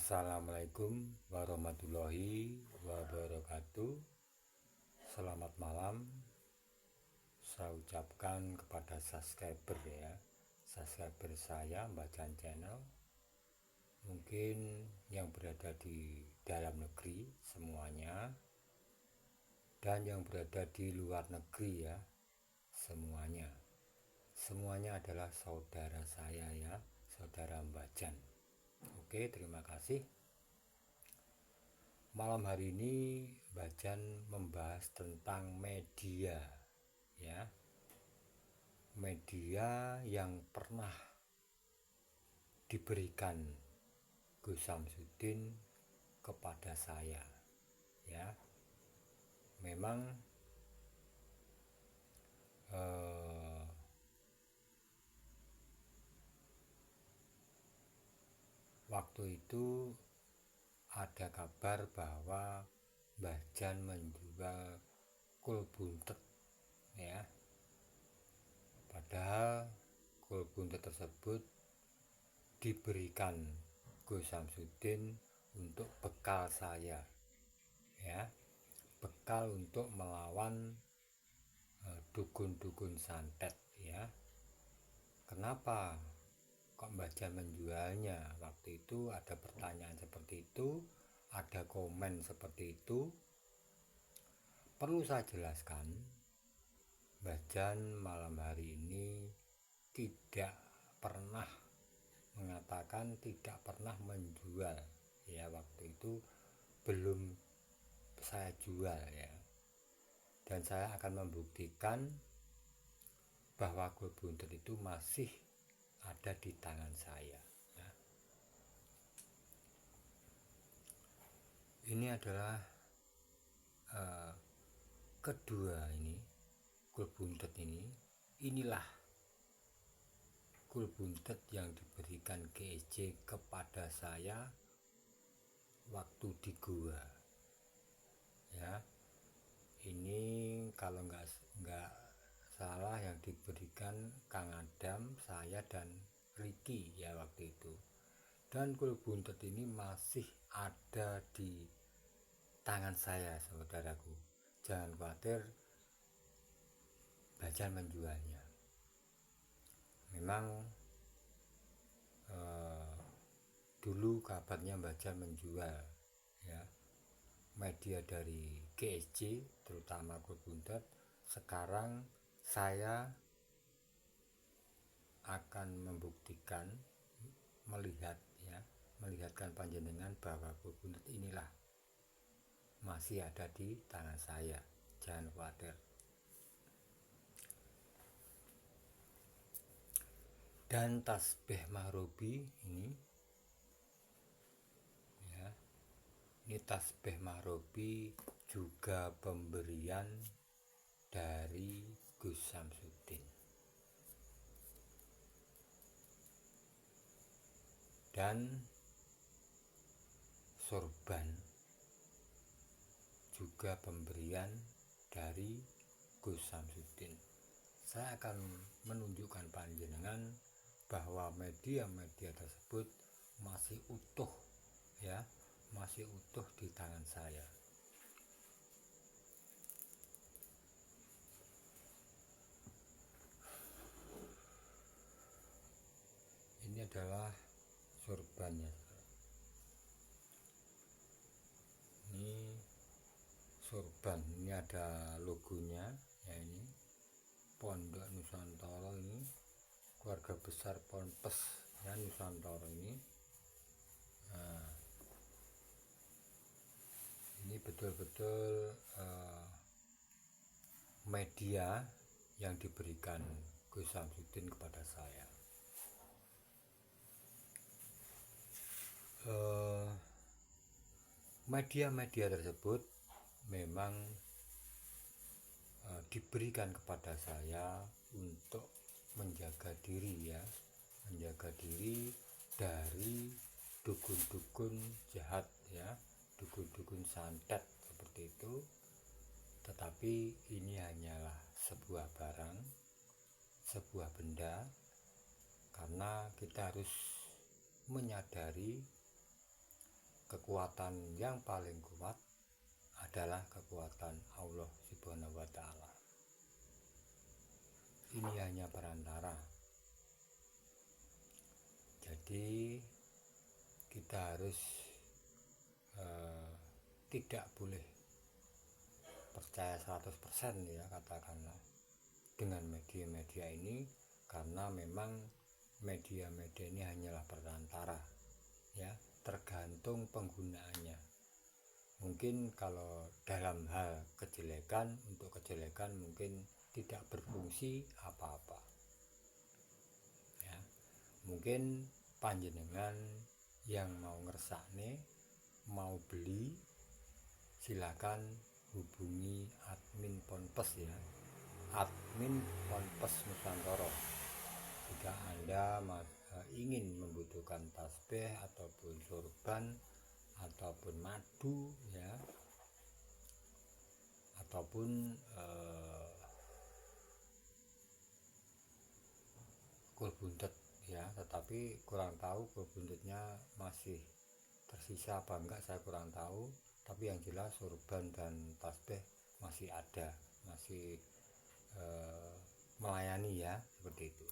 Assalamualaikum warahmatullahi wabarakatuh. Selamat malam. Saya ucapkan kepada subscriber saya Mbak Jan Channel. Mungkin yang berada di dalam negeri semuanya, dan yang berada di luar negeri semuanya. Semuanya adalah saudara saya saudara Mbak Jan. Oke, terima kasih. Malam hari ini Mbak Jan membahas tentang media media yang pernah diberikan Gus Samsudin kepada saya memang waktu itu ada kabar bahwa Mbah Jan menjual kul buntet padahal kul buntet tersebut diberikan Gus Samsudin untuk bekal saya bekal untuk melawan dukun-dukun santet Kenapa kok Mbah Jan menjualnya? Waktu itu ada pertanyaan seperti itu, ada komen seperti itu. Perlu saya jelaskan, Mbah Jan malam hari ini tidak pernah mengatakan, tidak pernah menjual waktu itu belum saya jual dan saya akan membuktikan bahwa kul buntet itu masih ada di tangan saya. Ini adalah kedua kul buntet inilah kul buntet yang diberikan GSC kepada saya waktu di gua ini kalau nggak salah yang diberikan Kang Adam, saya dan Ricky waktu itu. Dan kul buntet ini masih ada di tangan saya saudaraku. Jangan khawatir Mbah Jan menjualnya. Memang dulu kabarnya Mbah Jan menjual media dari GSC terutama kul buntet. Sekarang saya akan membuktikan, melihatkan panjenengan bahwa kul buntet inilah masih ada di tangan saya. Jangan khawatir. Dan tasbih mahrobi ini tasbih mahrobi juga pemberian dari Gus Samsudin. Dan sorban juga pemberian dari Gus Samsudin. Saya akan menunjukkan panjenengan bahwa media-media tersebut masih utuh masih utuh di tangan saya. Ini adalah sorbannya. Ini sorban, ini ada logonya ini Pondok Nusantara, ini keluarga besar Ponpes Nusantara ini. Ini betul-betul media yang diberikan Gus Samsudin kepada saya. Media-media tersebut memang diberikan kepada saya untuk menjaga diri dari dukun-dukun jahat dukun-dukun santet seperti itu. Tetapi ini hanyalah sebuah barang, sebuah benda, karena kita harus menyadari kekuatan yang paling kuat adalah kekuatan Allah Subhanahu wa Ta'ala. Ini hanya perantara. Jadi kita harus tidak boleh percaya 100% ya, katakanlah, dengan media-media ini, karena memang media-media ini hanyalah perantara ya, tergantung penggunaannya. Mungkin kalau dalam hal kejelekan, untuk kejelekan mungkin tidak berfungsi apa-apa ya. Mungkin panjenengan yang mau ngersakne, mau beli, silakan hubungi admin Ponpes ya, admin Ponpes Nusantara. Jika Anda ingin membutuhkan tasbih ataupun sorban ataupun madu ya, ataupun kul buntet ya, tetapi kurang tahu kul buntetnya masih tersisa apa enggak, saya kurang tahu. Tapi yang jelas sorban dan tasbih masih ada, masih melayani ya, seperti itu.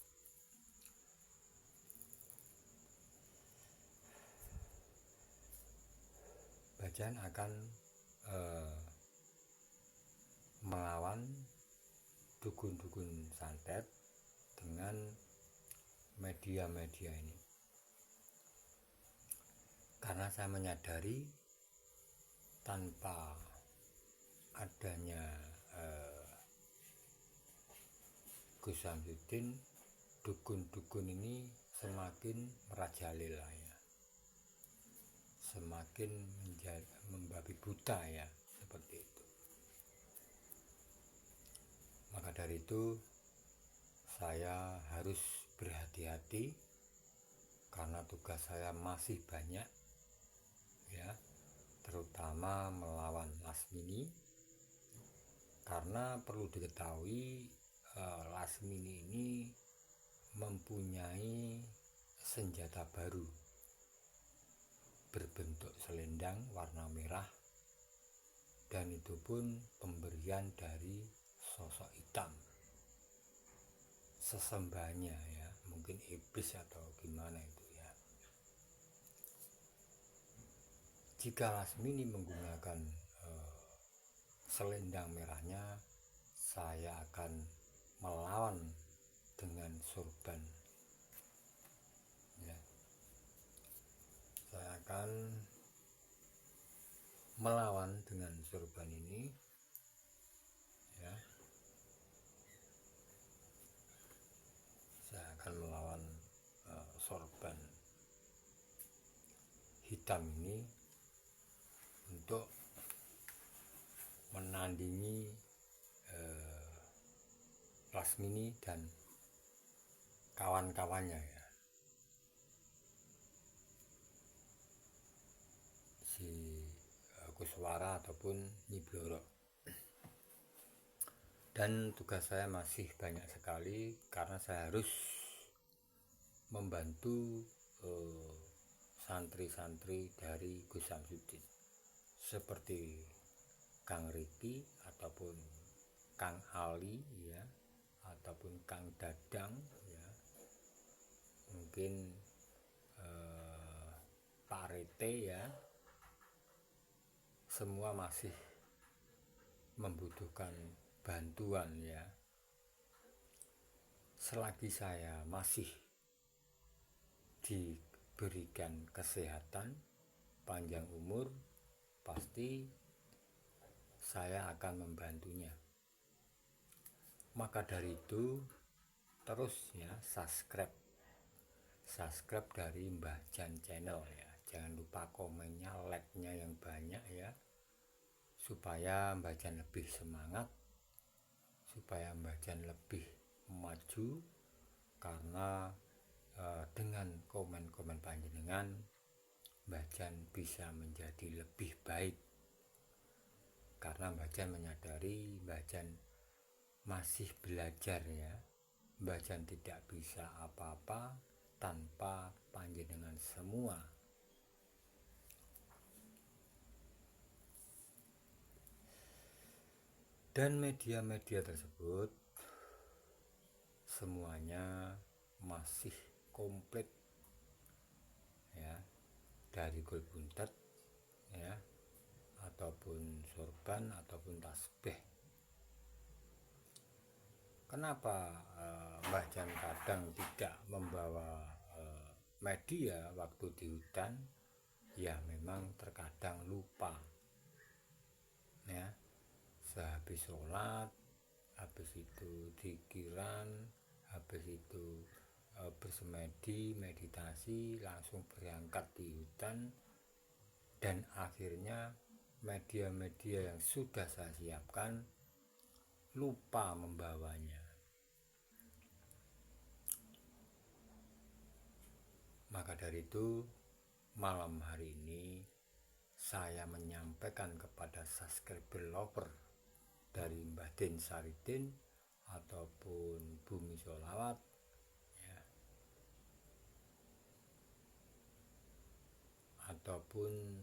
Bacaan akan melawan dukun-dukun santet dengan media-media ini, karena saya menyadari tanpa adanya Gus Samsudin, dukun-dukun ini semakin merajalela ya, semakin membabi buta ya, seperti itu. Maka dari itu saya harus berhati-hati, karena tugas saya masih banyak ya, terutama melawan Lasmini. Karena perlu diketahui, Lasmini ini mempunyai senjata baru berbentuk selendang warna merah, dan itu pun pemberian dari sosok hitam, sesembahnya ya, mungkin iblis atau gimana itu ya. Jika Lasmini menggunakan selendang merahnya, saya akan melawan dengan sorban ya. Saya akan melawan dengan sorban ini ya. Saya akan melawan sorban hitam ini untuk menandingi Lasmini dan kawan-kawannya ya, si Kuswara ataupun Nyi Bloro. Dan tugas saya masih banyak sekali, karena saya harus membantu santri-santri dari Gus Samsudin, seperti Kang Riki ataupun Kang Ali ya, ataupun Kang Dadang ya, mungkin Pak Rete ya, semua masih membutuhkan bantuan ya. Selagi saya masih diberikan kesehatan, panjang umur, pasti saya akan membantunya. Maka dari itu terus ya subscribe dari Mbah Jan Channel ya. Jangan lupa komennya, like-nya yang banyak ya, supaya Mbah Jan lebih semangat, supaya Mbah Jan lebih maju. Karena dengan komen-komen panjenengan, Mbah Jan bisa menjadi lebih baik. Karena Mbah Jan menyadari Mbah Jan masih belajar ya. Mbah Jan tidak bisa apa-apa tanpa panjenengan semua. Dan media-media tersebut semuanya masih komplit ya, dari gol buntet ya, ataupun sorban ataupun tasbih. Kenapa Mbah Jan kadang tidak membawa media waktu di hutan? Ya memang terkadang lupa ya, sehabis sholat, habis itu dikiran, habis itu bersemedi, meditasi, langsung berangkat di hutan, dan akhirnya media-media yang sudah saya siapkan lupa membawanya. Maka dari itu malam hari ini saya menyampaikan kepada subscriber lover dari Mbah Den Saridin ataupun Bumi Sholawat ya, ataupun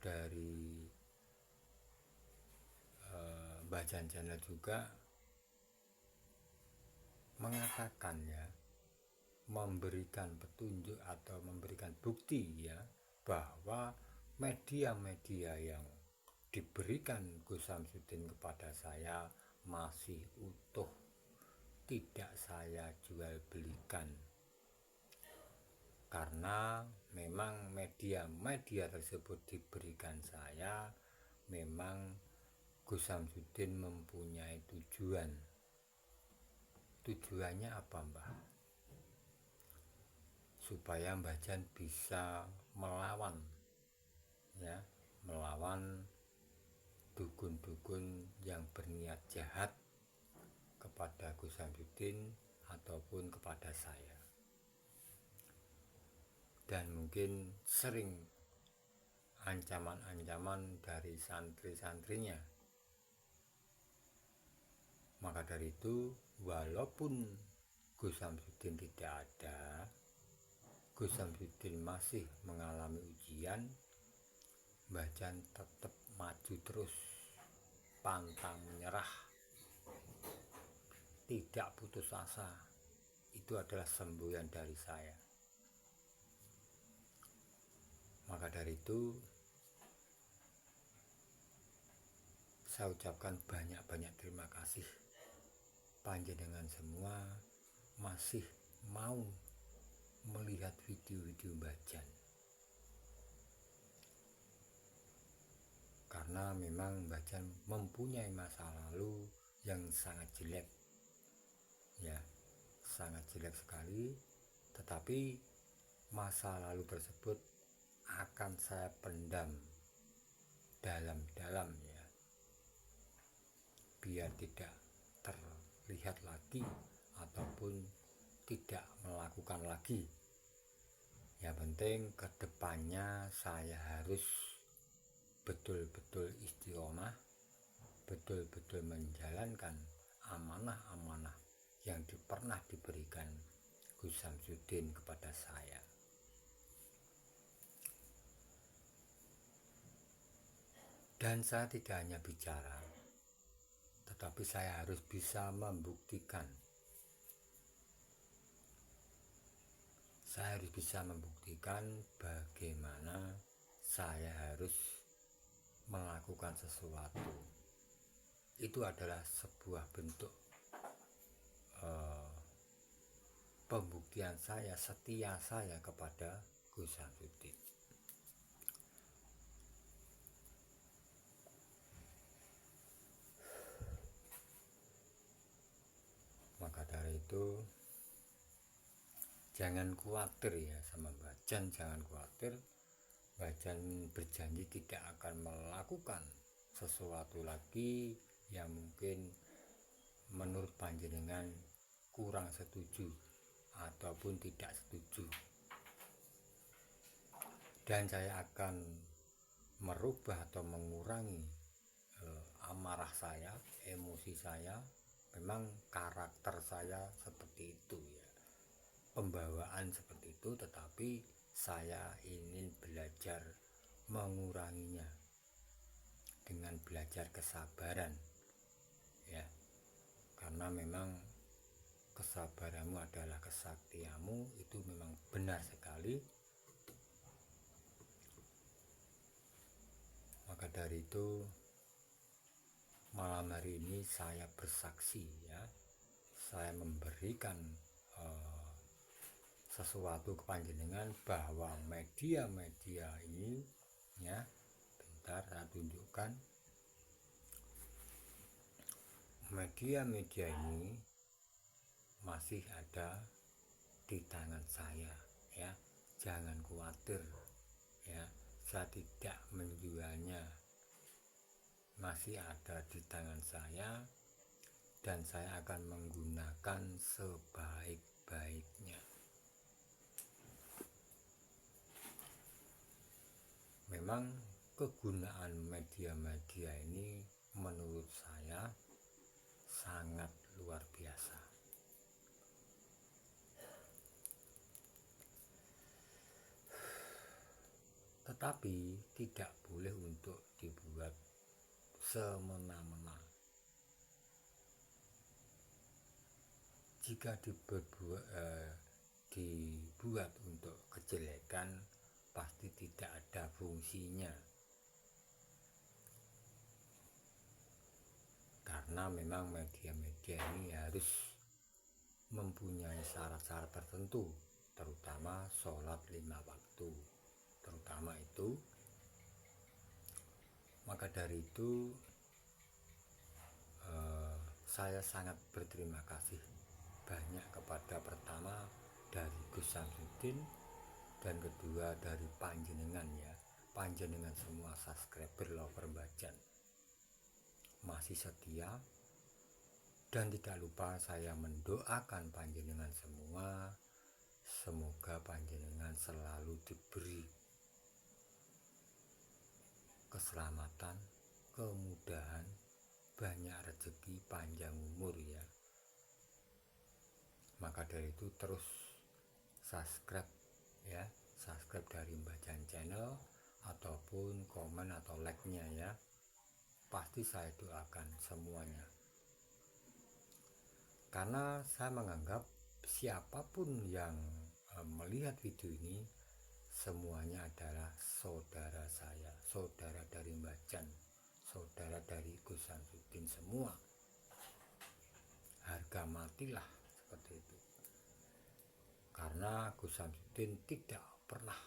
dari Mbah Janjana juga mengatakan ya, memberikan petunjuk atau memberikan bukti ya, bahwa media-media yang diberikan Gus Samsudin kepada saya masih utuh, tidak saya jual belikan, karena memang media-media tersebut diberikan saya memang Gus Samsudin mempunyai tujuan. Tujuannya apa, Mbah? Supaya Mbah Jan bisa melawan ya, melawan dukun-dukun yang berniat jahat kepada Gus Samsudin ataupun kepada saya. Dan mungkin sering ancaman-ancaman dari santri-santrinya. Maka dari itu, walaupun Gus Samsudin tidak ada, Gus Samsudin masih mengalami ujian, Mbah Jan tetap maju terus, pantang menyerah, tidak putus asa. Itu adalah semboyan dari saya. Maka dari itu saya ucapkan banyak-banyak terima kasih panjenengan semua masih mau melihat video-video Mbah Jan, karena memang Mbah Jan mempunyai masa lalu yang sangat jelek ya, sangat jelek sekali. Tetapi masa lalu tersebut akan saya pendam dalam-dalam ya, biar tidak terlihat lagi ataupun tidak melakukan lagi. Yang penting kedepannya saya harus betul-betul istiqomah, betul-betul menjalankan amanah-amanah yang pernah diberikan Gus Samsudin kepada saya. Dan saya tidak hanya bicara, tetapi saya harus bisa membuktikan. Saya harus bisa membuktikan bagaimana saya harus melakukan sesuatu. Itu adalah sebuah bentuk pembuktian saya, setia saya kepada Gus Samsudin. Maka dari itu jangan khawatir ya sama Mbah Jan, jangan khawatir. Mbah Jan berjanji tidak akan melakukan sesuatu lagi yang mungkin menurut panjenengan kurang setuju ataupun tidak setuju. Dan saya akan merubah atau mengurangi amarah saya, emosi saya. Memang karakter saya seperti itu ya, pembawaan seperti itu, tetapi saya ingin belajar menguranginya dengan belajar kesabaran ya, karena memang kesabaranmu adalah kesaktianmu, itu memang benar sekali. Maka dari itu malam hari ini saya bersaksi ya, saya memberikan sesuatu ke panjenengan bahwa media-media ini ya, bentar saya tunjukkan. Media-media ini masih ada di tangan saya ya, jangan khawatir ya, saya tidak menjualnya, masih ada di tangan saya dan saya akan menggunakan sebaik-baiknya. Memang kegunaan media-media ini menurut saya sangat luar biasa. Tetapi tidak boleh untuk dibuat semena-mena. Jika dibuat untuk kejelekan, pasti tidak ada fungsinya. Karena memang media-media ini harus mempunyai syarat-syarat tertentu, terutama sholat 5 waktu, terutama itu. Maka dari itu saya sangat berterima kasih banyak kepada pertama dari Gus Samsudin dan kedua dari panjenengan ya, panjenengan semua subscriber lover Bajan masih setia. Dan tidak lupa saya mendoakan panjenengan semua, semoga panjenengan selalu diberi keselamatan, kemudahan, banyak rezeki, panjang umur ya. Maka dari itu terus subscribe ya, subscribe dari Bajan channel ataupun komen atau like-nya ya, pasti saya doakan semuanya. Karena saya menganggap siapapun yang melihat video ini semuanya adalah saudara saya, saudara dari Bajan, saudara dari Gus Samsudin semua. Harga matilah seperti itu. Karena Gus Samsudin tidak pernah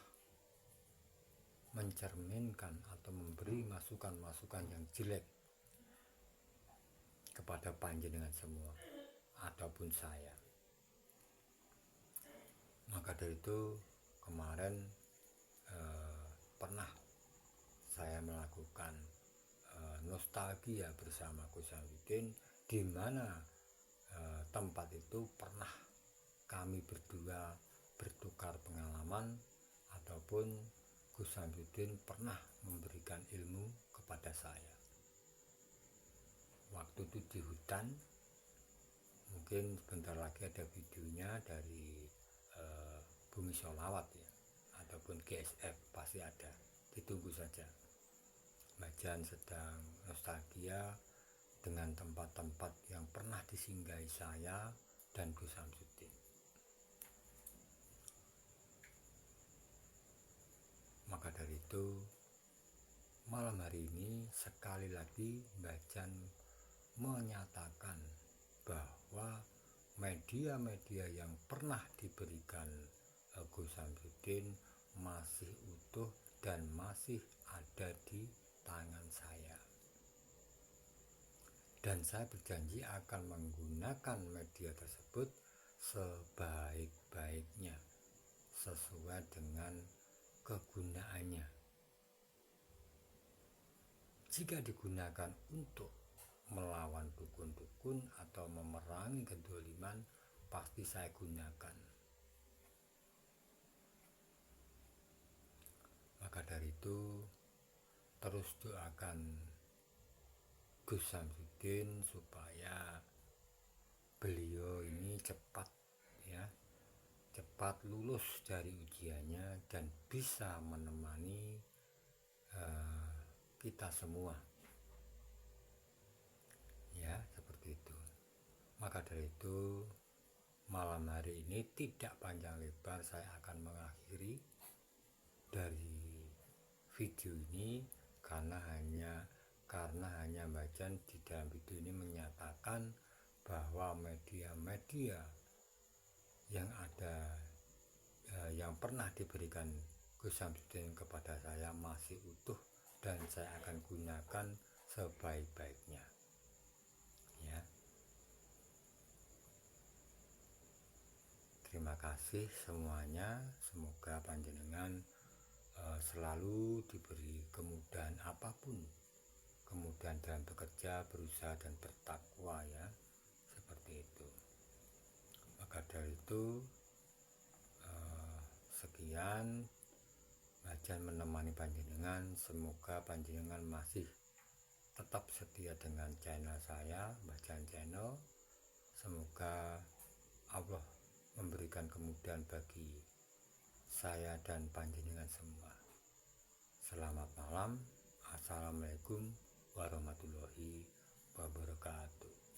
mencerminkan atau memberi masukan-masukan yang jelek kepada panjenengan semua ataupun saya. Maka dari itu kemarin pernah saya melakukan nostalgia bersama Gus Samsudin, di mana tempat itu pernah kami berdua bertukar pengalaman ataupun Gus Samsudin pernah memberikan ilmu kepada saya. Waktu itu di hutan, mungkin sebentar lagi ada videonya dari Bumi Sholawat ya, ataupun GSF pasti ada, ditunggu saja. Bajan sedang nostalgia dengan tempat-tempat yang pernah disinggahi saya dan Gus Samsudin. Maka dari itu malam hari ini sekali lagi Bajan menyatakan bahwa media-media yang pernah diberikan Gus Samsudin masih utuh dan masih ada di tangan saya. Dan saya berjanji akan menggunakan media tersebut sebaik-baiknya, sesuai dengan kegunaannya. Jika digunakan untuk melawan dukun-dukun atau memerangi kedoliman, pasti saya gunakan. Maka dari itu terus doakan Gus Samsudin supaya beliau ini cepat ya, cepat lulus dari ujiannya dan bisa menemani kita semua Ya, seperti itu. Maka dari itu, malam hari ini tidak panjang lebar saya akan mengakhiri dari video ini karena hanya bagian di dalam video ini menyatakan bahwa media-media yang ada yang pernah diberikan Gus Samsudin kepada saya masih utuh dan saya akan gunakan sebaik-baiknya. Ya. Terima kasih semuanya, semoga panjenengan selalu diberi kemudahan apapun, kemudahan dalam bekerja, berusaha dan bertakwa ya, seperti itu. Maka dari itu sekian bacaan menemani panjenengan, semoga panjenengan masih tetap setia dengan channel saya, Bacaan Channel. Semoga Allah memberikan kemudahan bagi saya dan panjenengan semua. Selamat malam. Assalamualaikum warahmatullahi wabarakatuh.